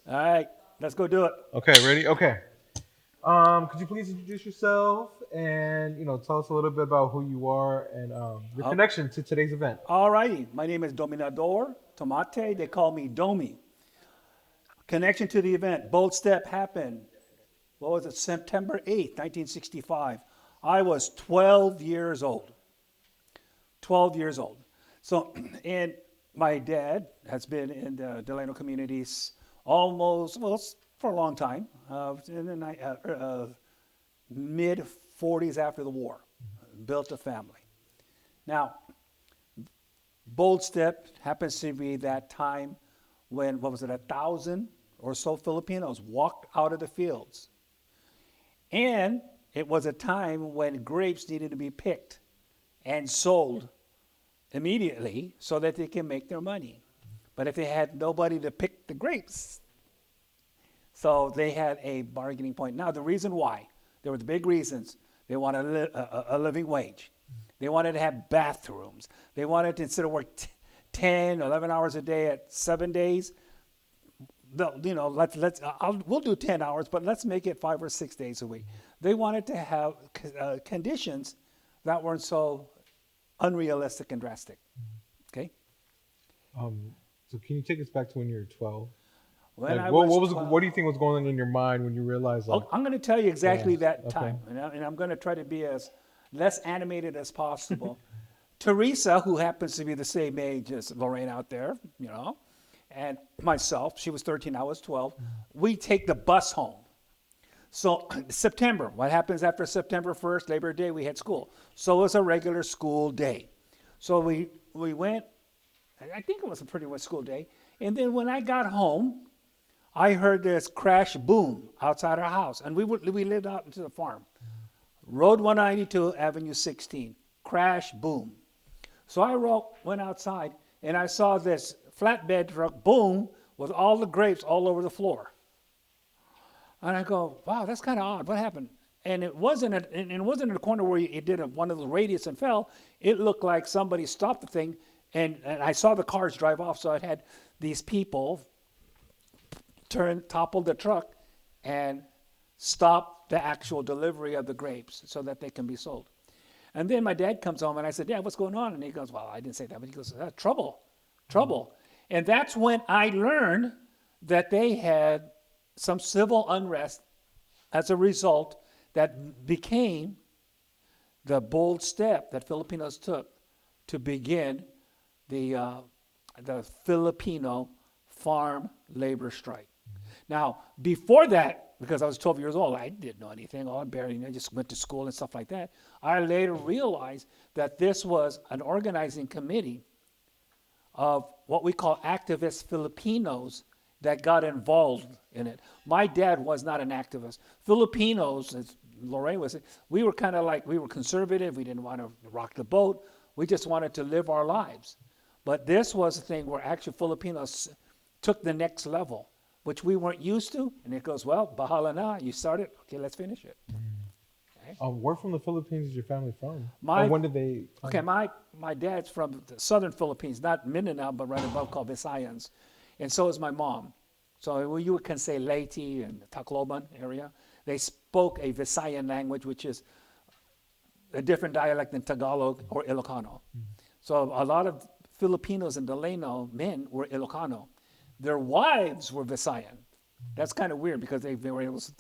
All right, let's go do it. Okay, ready? Okay. Could you please introduce yourself and tell us a little bit about who you are and your Uh, connection to today's event? all righty. My name is Dominador. Tomate. They call me Domi. Connection to the event. Bold step happened. What was it? September 8th, 1965. I was 12 years old. 12 years old. So, and my dad has been in the Delano communities almost, well, for a long time, in the mid 40s after the war, built a family. Now, Bold Step happens to be that time when, what was it, 1,000 or so Filipinos walked out of the fields. And it was a time when grapes needed to be picked and sold immediately so that they can make their money. But if they had nobody to pick the grapes, so they had a bargaining point. Now, the reason why, there were the big reasons. They wanted a living wage. They wanted to have bathrooms. They wanted to, instead of work 10, 11 hours a day at 7 days, we'll do 10 hours, but let's make it 5 or 6 days a week. They wanted to have conditions that weren't so unrealistic and drastic. Okay? So can you take us back to when you were 12? When Like I what was what was 12, what do you think was going on in your mind when you realized like I'm going to tell you yeah, exactly that okay. time, and I'm going to try to be as less animated as possible. Teresa, who happens to be the same age as Lorraine out there, and myself, she was 13, I was 12, we take the bus home. So September, what happens after September 1st, Labor Day, we had school. So it was a regular school day. So we went, I think it was a pretty much school day. And then when I got home, I heard this crash boom outside our house. And we lived out into the farm. Road 192, Avenue 16. Crash boom. So went outside and I saw this flatbed truck boom with all the grapes all over the floor. And I go, wow, that's kind of odd. What happened? And it wasn't in a corner where it did one of the radius and fell. It looked like somebody stopped the thing, and I saw the cars drive off. So it had these people topple the truck, and stop the actual delivery of the grapes so that they can be sold. And then my dad comes home, and I said, "Yeah, what's going on?" And he goes, "Well, I didn't say that," but he goes, "Trouble, trouble." And that's when I learned that they had some civil unrest as a result that became the bold step that Filipinos took to begin the, uh, the Filipino farm labor strike. Now, before that, because I was 12 years old, I didn't know anything. All I barely knew, I just went to school and stuff like that. I later realized that this was an organizing committee of what we call activist Filipinos that got involved in it. My dad was not an activist. Filipinos, as Lorraine was saying, we were kind of like, we were conservative. We didn't want to rock the boat. We just wanted to live our lives. But this was a thing where actually Filipinos took the next level, which we weren't used to. And it goes, well, bahala na, you started, okay, let's finish it. Okay. Where from the Philippines is your family from? And My when did they Okay, come? my dad's from the southern Philippines, not Mindanao, but right above called Visayas, and so is my mom. So you can say Leyte and Tacloban area. They spoke a Visayan language, which is a different dialect than Tagalog or Ilocano. So a lot of Filipinos in Delano men were Ilocano. Their wives were Visayan. That's kind of weird because they were able to,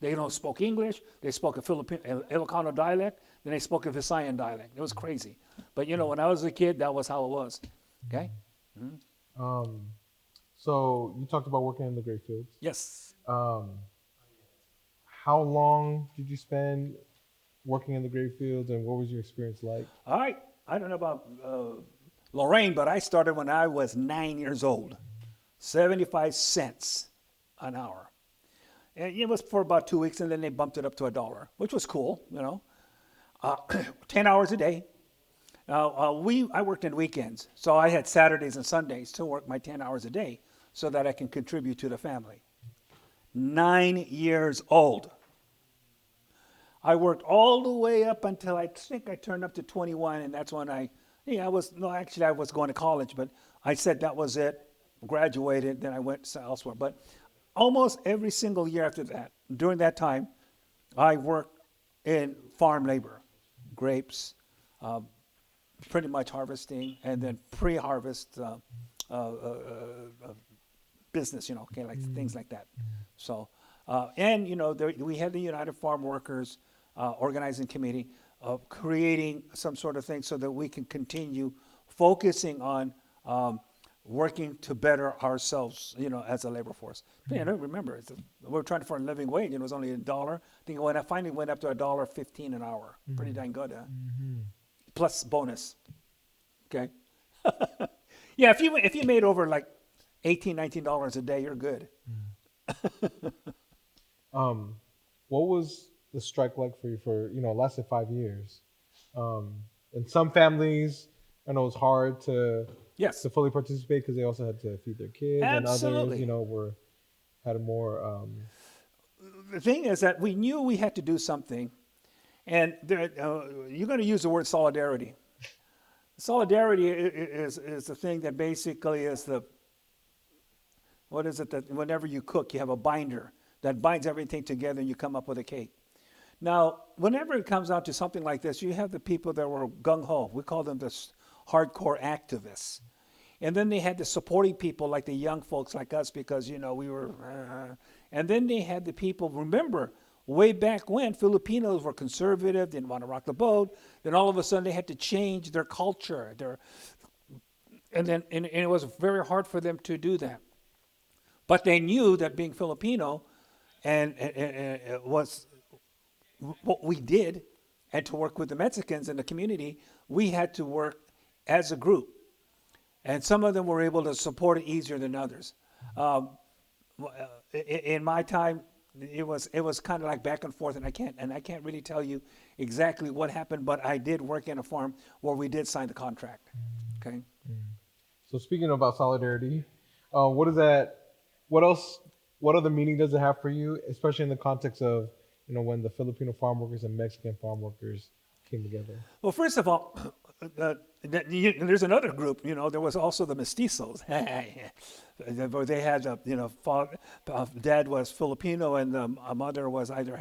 they don't spoke English. They spoke a Filipino Ilocano dialect. Then they spoke a Visayan dialect. It was crazy. But when I was a kid, that was how it was. Okay. Mhm. Um, so you talked about working in the grape fields. Yes. Um, how long did you spend working in the grape fields, and what was your experience like? All right. I don't know about Lorraine, but I started when I was 9 years old. 75 cents an hour. And it was for about 2 weeks, and then they bumped it up to $1, which was cool. Uh, 10 hours a day. Now, I worked in weekends, so I had Saturdays and Sundays to work my 10 hours a day so that I can contribute to the family. 9 years old. I worked all the way up until I think I turned up to 21, and that's when I was, no, actually, I was going to college, but I said that was it, graduated, then I went elsewhere. But almost every single year after that, during that time, I worked in farm labor, grapes, uh, pretty much harvesting, and then pre-harvest business, okay, like things like that. So, and we had the United Farm Workers organizing committee creating some sort of thing so that we can continue focusing on working to better ourselves, as a labor force. But, remember, we're trying to find a living wage, and it was only $1. I think when I finally went up to $1.15 an hour, pretty dang good, huh? Plus bonus. Okay. Yeah, if you made over like $18, $19 a day, you're good. Um, what was the strike like for you for, it lasted 5 years? Um, in some families, I know it's hard Yes, to fully participate because they also had to feed their kids, and others, absolutely. had a more, The thing is that we knew we had to do something, and you're going to use the word solidarity. Solidarity is the thing that basically is what is it that whenever you cook, you have a binder that binds everything together and you come up with a cake. Now, whenever it comes out to something like this, you have the people that were gung ho. We call them the hardcore activists. And then they had the supporting people like the young folks like us because, we were. And then they had the people, remember, way back when Filipinos were conservative, didn't want to rock the boat. Then all of a sudden they had to change their culture. And it was very hard for them to do that. But they knew that being Filipino and was what we did, and to work with the Mexicans in the community, we had to work as a group. And some of them were able to support it easier than others. Um, in my time, it was kind of like back and forth, and I can't really tell you exactly what happened, but I did work in a farm where we did sign the contract. Okay. so speaking about solidarity, what is that? What else? What other meaning does it have for you, especially in the context of, when the Filipino farm workers and Mexican farm workers came together? Well, first of all, there's another group. There was also the mestizos, where they had, dad was Filipino and the mother was either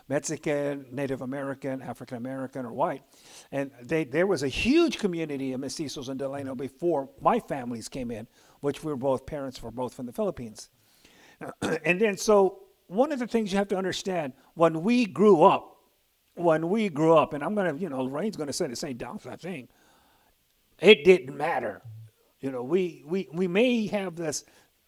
Mexican, Native American, African American, or white. And there was a huge community of mestizos in Delano before my families came in, which we were both parents were both from the Philippines. And then, so one of the things you have to understand when we grew up, and I'm gonna, Lorraine's gonna say the same downside thing. It didn't matter. We may have this,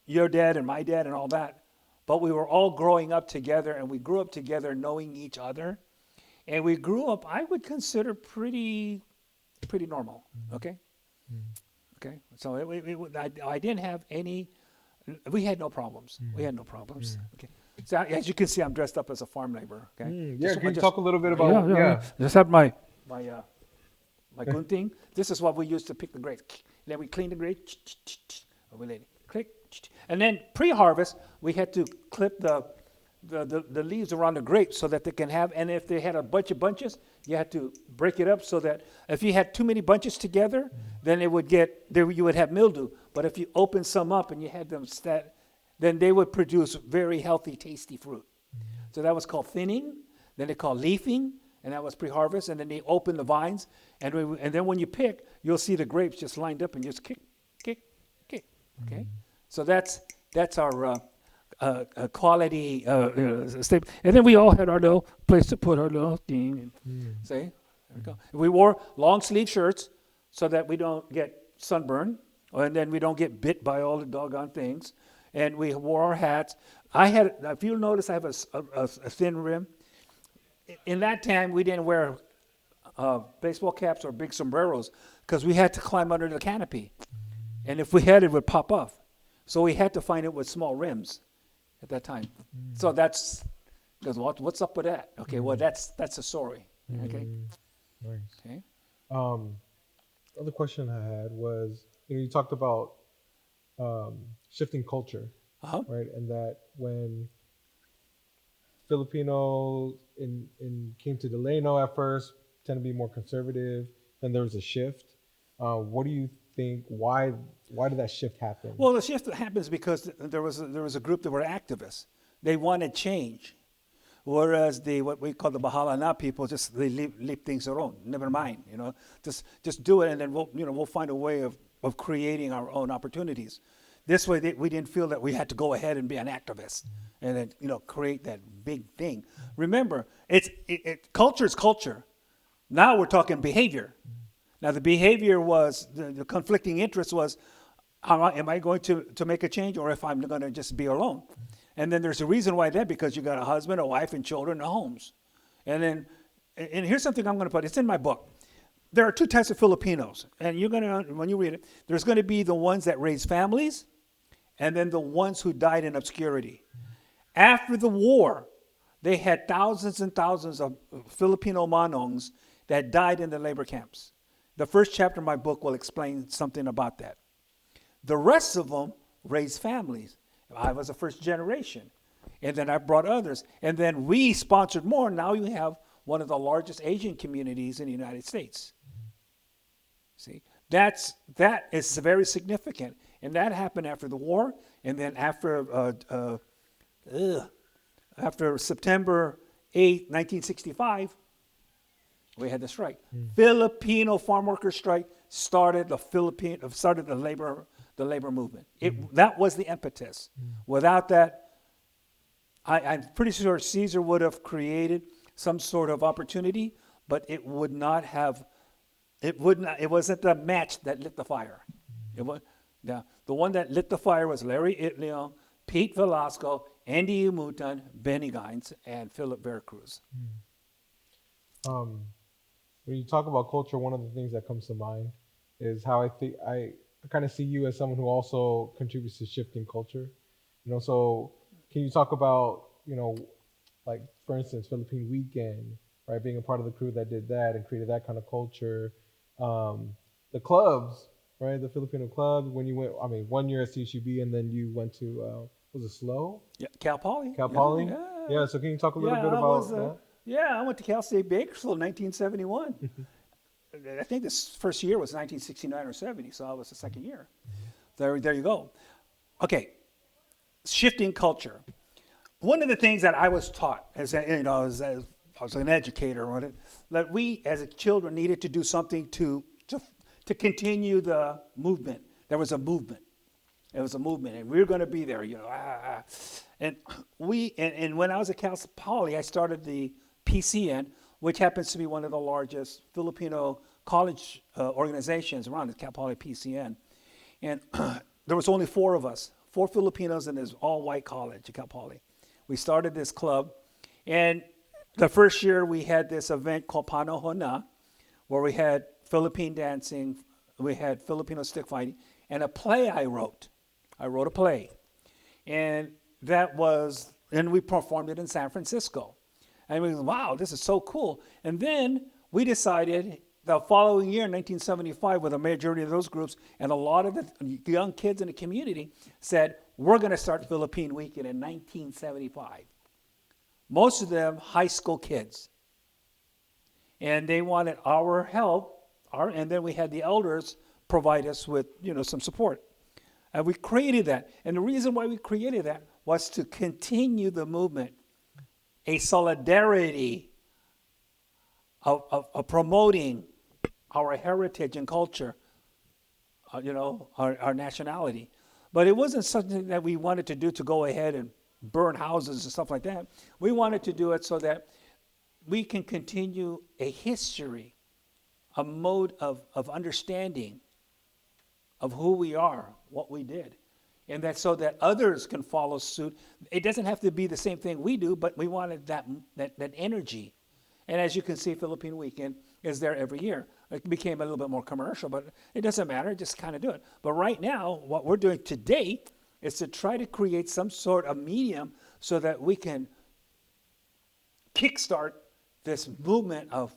your dad and my dad and all that, but we were all growing up together, and we grew up together knowing each other, and we grew up, I would consider pretty normal. Okay. Okay. So I didn't have any. We had no problems. We had no problems. Okay. So as you can see, I'm dressed up as a farm laborer. Okay. Yeah, can you talk a little bit Yeah, about? yeah, yeah. Yeah. Just have my gunting. This is what we used to pick the grapes. Then we clean the grapes. We let it click. And then pre-harvest, we had to clip the leaves around the grapes so that they can have. And if they had a bunch of bunches, you had to break it up so that if you had too many bunches together, then it would you would have mildew. But if you open some up and you had them then they would produce very healthy, tasty fruit. So that was called thinning. Then they called leafing, and that was pre-harvest. And then they open the vines, and then when you pick, you'll see the grapes just lined up and just kick, kick, kick. Okay, so that's our quality staple. And then we all had our little place to put our little thing. See, there we go. We wore long sleeve shirts so that we don't get sunburn, and then we don't get bit by all the doggone things. And we wore our hats. If you'll notice, I have a thin rim. In that time, we didn't wear baseball caps or big sombreros because we had to climb under the canopy. And if we had it, would pop off. So we had to find it with small rims at that time. So that's, because what's up with that? Okay, well, that's a story. Okay. Nice. Okay. Other question I had was, you talked about shifting culture, Uh-huh. right? And that when Filipinos came to Delano at first, tend to be more conservative, then there was a shift. What do you think? Why why did that shift happen? Well, the shift happens because there was a group that were activists. They wanted change, whereas the what we call the Bahala people just they leave things alone. Never mind, just do it, and then we'll find a way of creating our own opportunities. This way, we didn't feel that we had to go ahead and be an activist and then create that big thing. Remember, culture is culture. Now we're talking behavior. Now the behavior was the conflicting interest was, am I going to make a change, or if I'm going to just be alone? And then there's a reason why that, because you got a husband, a wife, and children, and homes. And here's something I'm going to put. It's in my book. There are two types of Filipinos, and when you read it, there's going to be the ones that raise families, and then the ones who died in obscurity. After the war, they had thousands and thousands of Filipino manongs that died in the labor camps. The first chapter of my book will explain something about that. The rest of them raised families. I was the first generation. And then I brought others. And then we sponsored more. Now you have one of the largest Asian communities in the United States. See, that is very significant. And that happened after the war. And then after September 8th, 1965, we had the strike. Filipino farm workers strike started the labor movement. That was the impetus. Without that, I'm pretty sure Caesar would have created some sort of opportunity, but it would not have. It wasn't the match that lit the fire. It was the one that lit the fire was Larry Itliong, Pete Velasco, Andy Umutan, Benny Gines, and Philip Veracruz. When you talk about culture, one of the things that comes to mind is how I kind of see you as someone who also contributes to shifting culture. So can you talk about, like for instance, Philippine Weekend, right? Being a part of the crew that did that and created that kind of culture. The clubs, right? The Filipino clubs, when you went, 1 year at CHUB and then you went to, was it SLO? Yeah, Cal Poly. Cal Poly? Yeah, so can you talk a little bit about that? Yeah, I went to Cal State Bakersfield in 1971. I think this first year was 1969 or 70, so I was the second year. There you go. Okay, shifting culture. One of the things that I was taught as I was an educator, that we as children needed to do something to continue the movement. There was a movement. It was a movement, and we were going to be there. And when I was at Cal Poly, I started the PCN, which happens to be one of the largest Filipino college organizations around, the Cal Poly PCN. And there was only four of us, four Filipinos in this all-white college at Cal Poly. We started this club, and the first year we had this event called Panohona, where we had Philippine dancing, we had Filipino stick fighting, and a play I wrote. I wrote a play, and we performed it in San Francisco. And we were, wow, this is so cool. And then we decided the following year, in 1975, with a majority of those groups and a lot of the young kids in the community said, we're going to start Philippine Weekend in 1975. Most of them high school kids. And they wanted our help, and then we had the elders provide us with some support. And we created that. And the reason why we created that was to continue the movement, a solidarity of promoting our heritage and culture, our nationality. But it wasn't something that we wanted to do to go ahead and burn houses and stuff like that. We wanted to do it so that we can continue a history, a mode of understanding of who we are, what we did. And that so that others can follow suit. It doesn't have to be the same thing we do, but we wanted that energy. And as you can see, Philippine Weekend is there every year. It became a little bit more commercial, but it doesn't matter, just kind of do it. But right now, what we're doing today is to try to create some sort of medium so that we can kickstart this movement of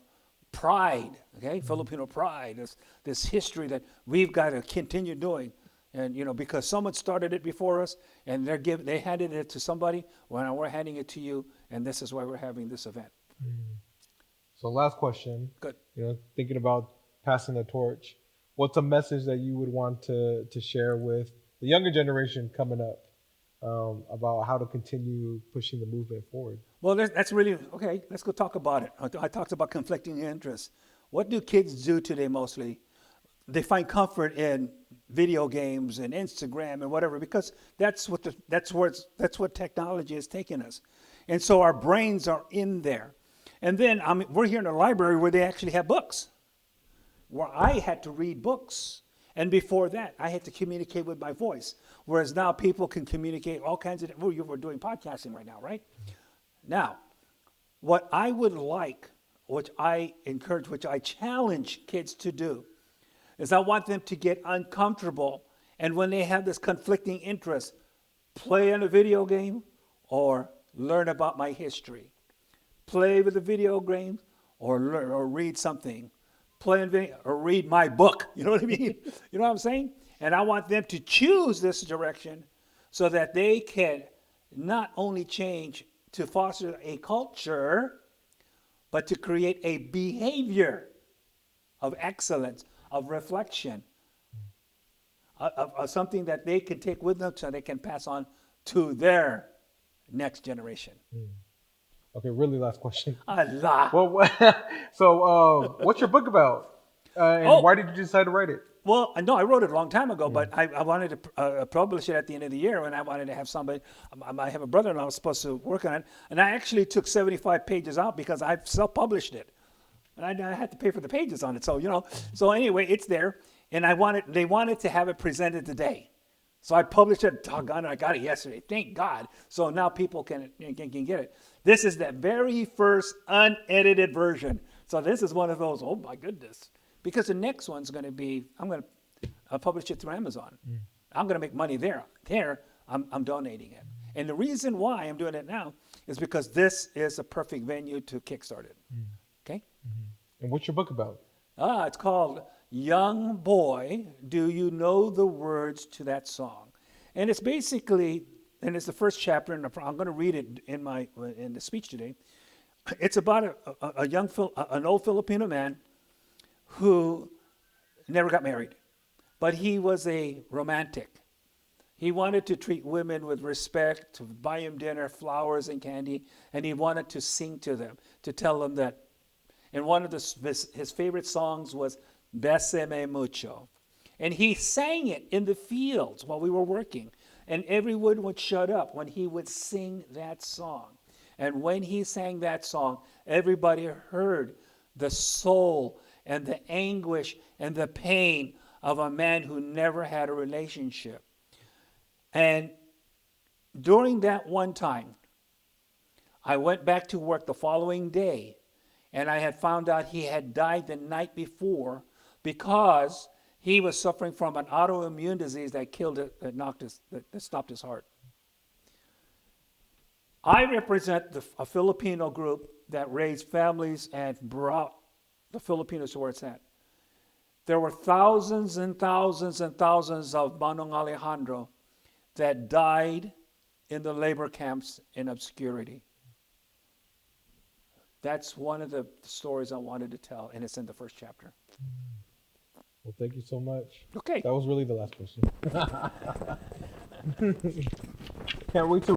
pride, okay? Filipino pride, this history that we've got to continue doing. And, because someone started it before us, and they handed it to somebody, well, now we're handing it to you, and this is why we're having this event. So last question. Good. Thinking about passing the torch, what's a message that you would want to share with the younger generation coming up about how to continue pushing the movement forward? Well, that's really okay. Let's go talk about it. I talked about conflicting interests. What do kids do today mostly? They find comfort in video games and Instagram and whatever because that's what technology has taken us, and so our brains are in there. And then we're here in a library where they actually have books, where I had to read books, and before that I had to communicate with my voice. Whereas now people can communicate all kinds of. We're doing podcasting right now, right? Now, what I would like, which I encourage, which I challenge kids to do, is I want them to get uncomfortable. And when they have this conflicting interest, play in a video game or learn about my history. Play with a video game or learn or read something. Play in video or read my book. You know what I mean? You know what I'm saying? And I want them to choose this direction so that they can not only change to foster a culture, but to create a behavior of excellence, of reflection, of something that they can take with them so they can pass on to their next generation. Okay, really last question. Allah. Well, so what's your book about? And why did you decide to write it? Well, no, I wrote it a long time ago, but I wanted to publish it at the end of the year, and I wanted to have somebody. I have a brother-in-law who was supposed to work on it, and I actually took 75 pages out because I self-published it, and I had to pay for the pages on it. So so anyway, it's there, and they wanted to have it presented today, so I published it. Doggone it, I got it yesterday. Thank God. So now people can get it. This is the very first unedited version. So this is one of those. Oh my goodness. Because the next one's going to be, I'm going to publish it through Amazon. I'm going to make money there. There, I'm donating it. And the reason why I'm doing it now is because this is a perfect venue to kickstart it. Okay? And what's your book about? It's called Young Boy, Do You Know the Words to That Song? And it's basically, and it's the first chapter, and I'm going to read it in the speech today. It's about an old Filipino man who never got married, but he was a romantic. He wanted to treat women with respect, to buy them dinner, flowers, and candy, and he wanted to sing to them, to tell them that. And one of his favorite songs was Bésame Mucho. And he sang it in the fields while we were working, and everyone would shut up when he would sing that song. And when he sang that song, everybody heard the soul and the anguish and the pain of a man who never had a relationship. And during that one time, I went back to work the following day, and I had found out he had died the night before because he was suffering from an autoimmune disease that that stopped his heart. I represent a Filipino group that raised families and brought the Filipinos to where it's at. There were thousands and thousands and thousands of Manong Alejandro that died in the labor camps in obscurity. That's one of the stories I wanted to tell, and it's in the first chapter. Well, thank you so much. Okay. That was really the last question. Can't wait to